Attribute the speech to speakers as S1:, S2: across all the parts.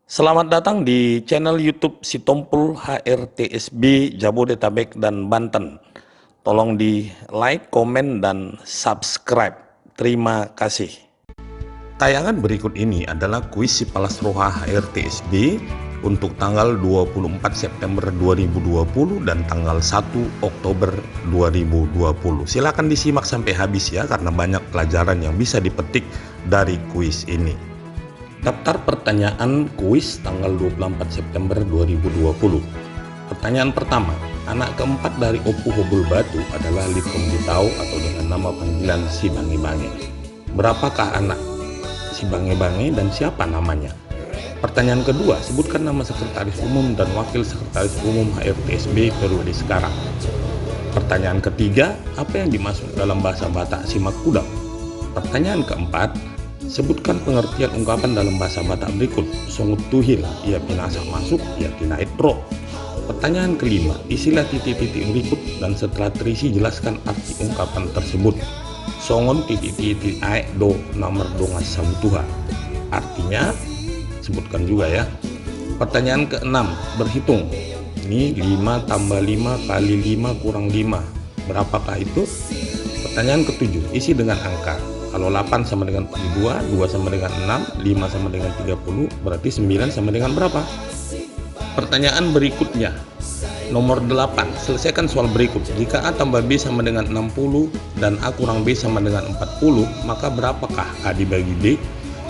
S1: Selamat datang di channel YouTube Sitompul HRTSB Jabodetabek dan Banten. Tolong di like, komen, dan subscribe. Terima kasih. Tayangan berikut ini adalah kuis Sipalas Roha HRTSB untuk tanggal 24 September 2020 dan tanggal 1 Oktober 2020. Silakan disimak sampai habis ya, karena banyak pelajaran yang bisa dipetik dari kuis ini. Daftar pertanyaan kuis tanggal 24 September 2020. Pertanyaan pertama, anak keempat dari Opu Hobul Batu adalah Likom Ditau atau dengan nama panggilan Si Bange Bange. Berapakah anak Si Bange Bange dan siapa namanya? Pertanyaan kedua, sebutkan nama sekretaris umum dan wakil sekretaris umum HRTSB periode sekarang. Pertanyaan ketiga, apa yang dimaksud dalam bahasa Batak Simak Kudang? Pertanyaan keempat, sebutkan pengertian ungkapan dalam bahasa Batak berikut. Songut tuhil, ia pinasak masuk, ia tinait roh. Pertanyaan kelima, isilah titik-titik berikut dan setelah terisi jelaskan arti ungkapan tersebut. Songon titik-titik aek do nomor dongas sabutuha. Artinya, sebutkan juga ya. Pertanyaan keenam, berhitung. Ini 5 tambah 5 kali 5 kurang 5. Berapakah itu? Pertanyaan ketujuh, isi dengan angka. Kalau 8 sama dengan 72, 2 sama dengan 6, 5 sama dengan 30, berarti 9 sama dengan berapa? Pertanyaan berikutnya, nomor 8, selesaikan soal berikut. Jika A tambah B sama dengan 60 dan A kurang B sama dengan 40, maka berapakah A dibagi B?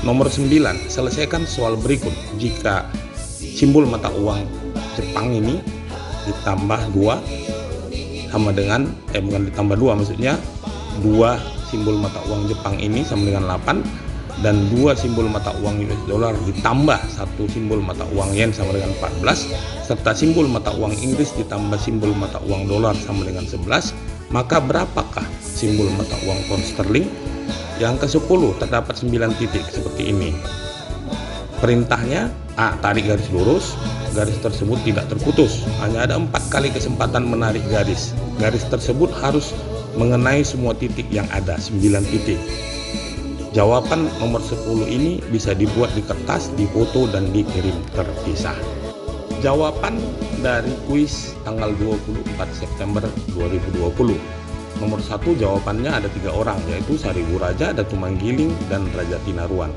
S1: Nomor 9, selesaikan soal berikut. Jika simbol mata uang Jepang ini ditambah 2 sama dengan, bukan ditambah 2 maksudnya, 2 simbol mata uang Jepang ini sama dengan 8 dan 2 simbol mata uang US dollar ditambah 1 simbol mata uang yen sama dengan 14 serta simbol mata uang Inggris ditambah simbol mata uang dolar sama dengan 11, maka berapakah simbol mata uang pound sterling? Yang ke-10, terdapat 9 titik seperti ini. Perintahnya, A. Tarik garis lurus. Garis tersebut tidak terputus. Hanya ada 4 kali kesempatan menarik garis. Garis tersebut harus mengenai semua titik yang ada, 9 titik. Jawaban nomor 10 ini bisa dibuat di kertas, difoto, dan dikirim terpisah. Jawaban dari kuis tanggal 24 September 2020. Nomor 1 jawabannya ada 3 orang, yaitu Saribu Raja, Datu Manggiling, dan Raja Tinaruan.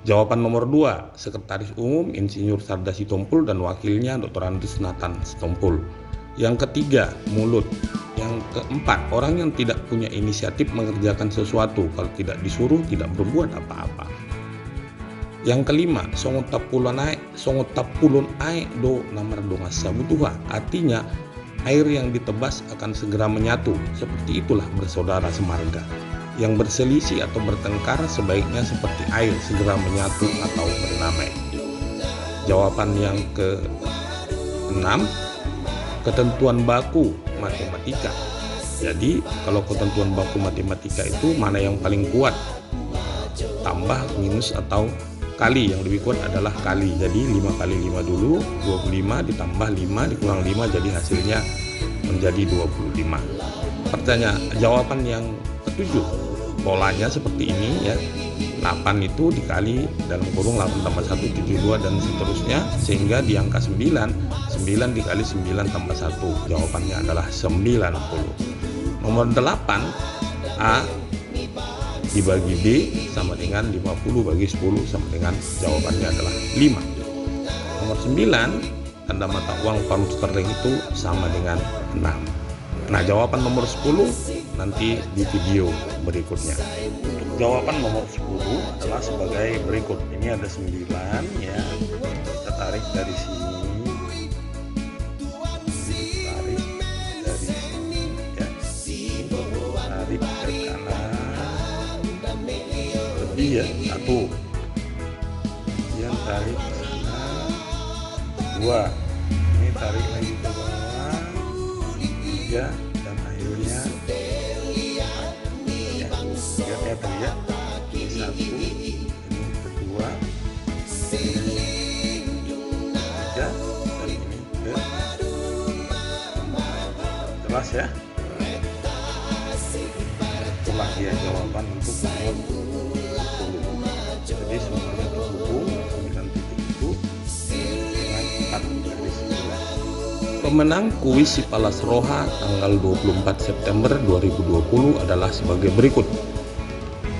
S1: Jawaban nomor 2, Sekretaris Umum Insinyur Sarda Sitompul dan wakilnya Dr. Andris Nathan Sitompul. Yang ketiga, mulut. Yang keempat, orang yang tidak punya inisiatif mengerjakan sesuatu, kalau tidak disuruh tidak berbuat apa-apa. Yang kelima, songot tapulon ae do namar dongas sabutuha. Artinya, air yang ditebas akan segera menyatu. Seperti itulah bersaudara semarga. Yang berselisih atau bertengkar sebaiknya seperti air, segera menyatu atau berdamai. Jawaban yang ke-6, ketentuan baku matematika. Jadi kalau ketentuan baku matematika itu mana yang paling kuat, tambah, minus, atau kali. Yang lebih kuat adalah kali. Jadi 5 kali 5 dulu, 25 ditambah 5 dikurang 5, jadi hasilnya menjadi 25. Jawaban yang ke-7, polanya seperti ini ya. 8 itu dikali dalam kurung 8 tambah 1 72 dan seterusnya sehingga di angka 9 dikali 9 tambah 1, jawabannya adalah 90. Nomor 8, A dibagi B sama dengan 50 bagi 10 sama dengan, jawabannya adalah 5. Nomor 9, tanda mata uang pound sterling itu sama dengan 6. Nah, jawaban nomor 10 nanti di video berikutnya. Untuk jawaban nomor 10 adalah sebagai berikut. Ini ada 9 ya. Kita tarik dari sini. Tarik dari sini ya. Tarik ke kanan. Lebih ya, 1. Kemudian tarik ke sana. 2. Ini tarik lagi ke bawah. 3 dan akhirnya 4 ya. 3 meter ya. Ini 1, ini kedua, ini 3 dan ini ke 4. Jelas ya. Itulah dia jawaban untuk nomor 10. Jadi semuanya terhubung 9 titik itu Pemenang kuis Sipalas Roha tanggal 24 September 2020 adalah sebagai berikut.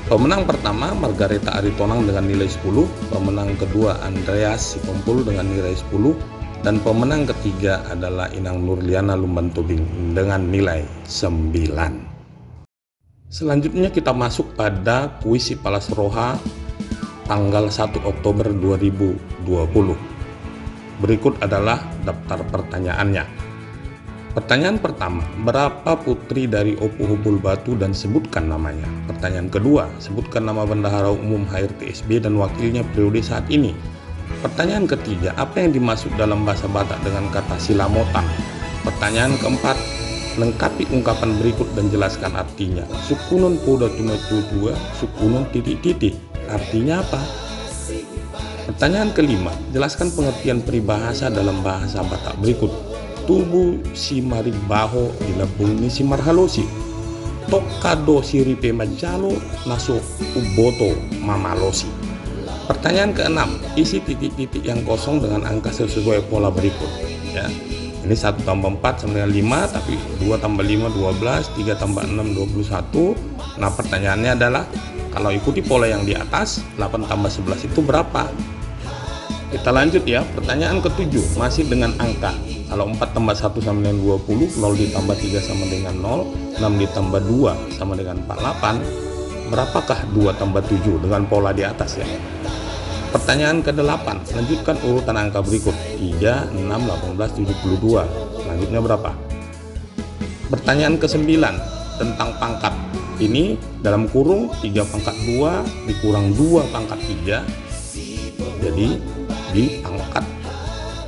S1: Pemenang pertama Margareta Aritonang dengan nilai 10, pemenang kedua Andreas Sitompul dengan nilai 10, dan pemenang ketiga adalah Inang Nurliana Lumban Tobing dengan nilai 9. Selanjutnya kita masuk pada kuis Sipalas Roha tanggal 1 Oktober 2020. Berikut adalah daftar pertanyaannya. Pertanyaan pertama, berapa putri dari Opu Hubul Batu dan sebutkan namanya. Pertanyaan kedua, sebutkan nama Bendahara Umum HRTSB dan wakilnya periode saat ini. Pertanyaan ketiga, apa yang dimaksud dalam bahasa Batak dengan kata silamotan. Pertanyaan keempat, lengkapi ungkapan berikut dan jelaskan artinya. Sukunun poda tuna tua, sukunun titik-titik. Artinya apa? Pertanyaan kelima, jelaskan pengertian peribahasa dalam bahasa Batak berikut. Tubuh si maribaho dilebung ni si marhalosi. Tokado siripe majalo naso uboto mamalosi. Pertanyaan keenam, isi titik-titik yang kosong dengan angka sesuai pola berikut. Ya, ini 1 tambah 4 sama dengan 5, tapi 2 tambah 5 12, 3 tambah 6 21. Nah, pertanyaannya adalah kalau ikuti pola yang di atas, 8 tambah 11 itu berapa? Kita lanjut ya, pertanyaan ke-7 masih dengan angka. Kalau 4 tambah 1 sama dengan 20, 0 ditambah 3 sama dengan 0, 6 ditambah 2 sama dengan 48. Berapakah 2 tambah 7 dengan pola di atas ya? Pertanyaan ke-8, lanjutkan urutan angka berikut. 3, 6, 18, 72. Selanjutnya berapa? Pertanyaan ke-9 tentang pangkat. Ini dalam kurung 3 pangkat 2 dikurang 2 pangkat 3. Jadi di pangkat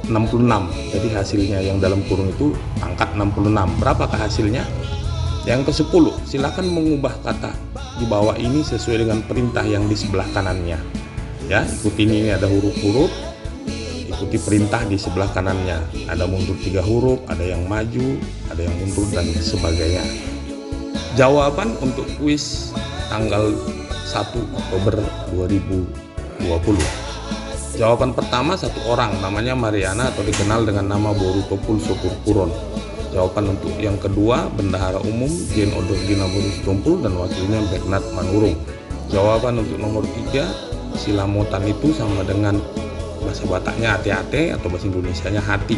S1: 66. Jadi hasilnya yang dalam kurung itu pangkat 66. Berapakah hasilnya? Yang ke-10, silakan mengubah kata di bawah ini sesuai dengan perintah yang di sebelah kanannya. Ya, ikuti ini ada huruf-huruf. Ikuti perintah di sebelah kanannya. Ada mundur 3 huruf, ada yang maju, ada yang mundur dan sebagainya. Jawaban untuk kuis tanggal 1 Oktober 2020. Jawaban pertama, 1 orang namanya Mariana atau dikenal dengan nama Boru Topul Sopur Puron. Jawaban untuk yang kedua, Bendahara Umum Jen Odor Gina Boru Sitompul dan wakilnya Bernard Manurung. Jawaban untuk nomor 3, silamotan itu sama dengan bahasa Bataknya hati-hati atau bahasa Indonesianya hati.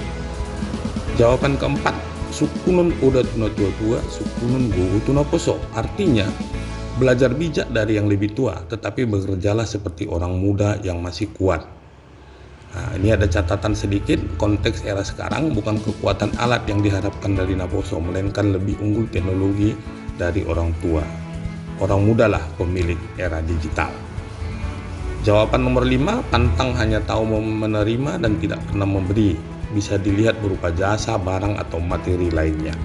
S1: Jawaban keempat, sukunun poda tuna tua, sukunun gugu tuna poso. Artinya, belajar bijak dari yang lebih tua, tetapi bekerjalah seperti orang muda yang masih kuat. Nah, ini ada catatan sedikit, konteks era sekarang bukan kekuatan alat yang diharapkan dari Naposo, melainkan lebih unggul teknologi dari orang tua. Orang muda lah pemilik era digital. Jawaban nomor 5, pantang hanya tahu menerima dan tidak pernah memberi. Bisa dilihat berupa jasa, barang, atau materi lainnya.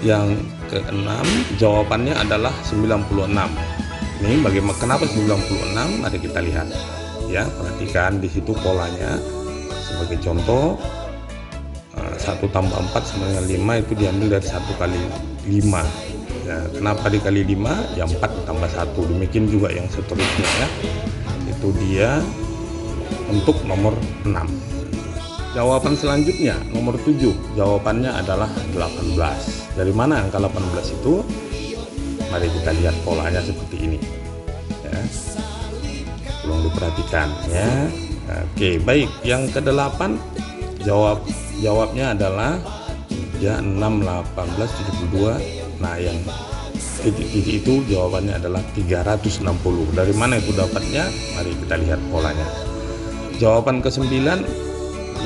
S1: Yang keenam, jawabannya adalah 96. Ini bagaimana, kenapa 96? Mari kita lihat. Ya, perhatikan di situ polanya. Sebagai contoh, 1 tambah 4 sama dengan 5 itu diambil dari 1 kali 5. Ya, kenapa dikali 5? Ya 4 ditambah 1. Demikian juga yang seterusnya ya. Itu dia untuk nomor 6. Jawaban selanjutnya nomor 7. Jawabannya adalah 18. Dari mana angka 18 itu? Mari kita lihat polanya seperti ini. Ya. Tolong diperhatikan ya. Oke, baik. Yang ke-8 jawabnya adalah 3, 6, 18, 72. Nah, yang titik-titik itu jawabannya adalah 360. Dari mana itu dapatnya? Mari kita lihat polanya. Jawaban ke-9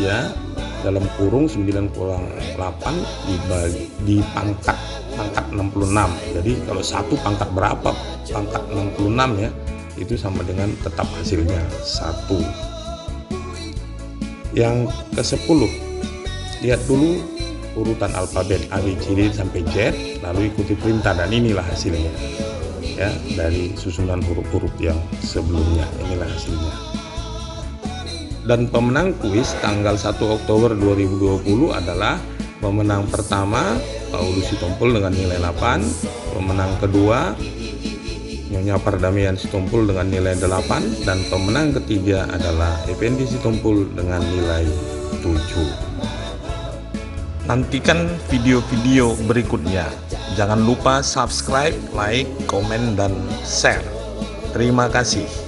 S1: ya, dalam kurung 9 kurang 8 dibagi di pangkat 66. Jadi kalau 1 pangkat berapa? Pangkat 66 ya. Itu sama dengan tetap hasilnya 1. Yang ke-10, lihat dulu urutan alfabet A, B, C, D sampai Z, lalu ikuti perintah dan inilah hasilnya ya, dari susunan huruf-huruf yang sebelumnya. Inilah hasilnya. Dan pemenang kuis tanggal 1 Oktober 2020 adalah pemenang pertama Paulus Sitompul dengan nilai 8, pemenang kedua Nyonya Pardamian Sitompul dengan nilai 8, dan pemenang ketiga adalah Effendi Sitompul dengan nilai 7. Nantikan video-video berikutnya. Jangan lupa subscribe, like, komen, dan share. Terima kasih.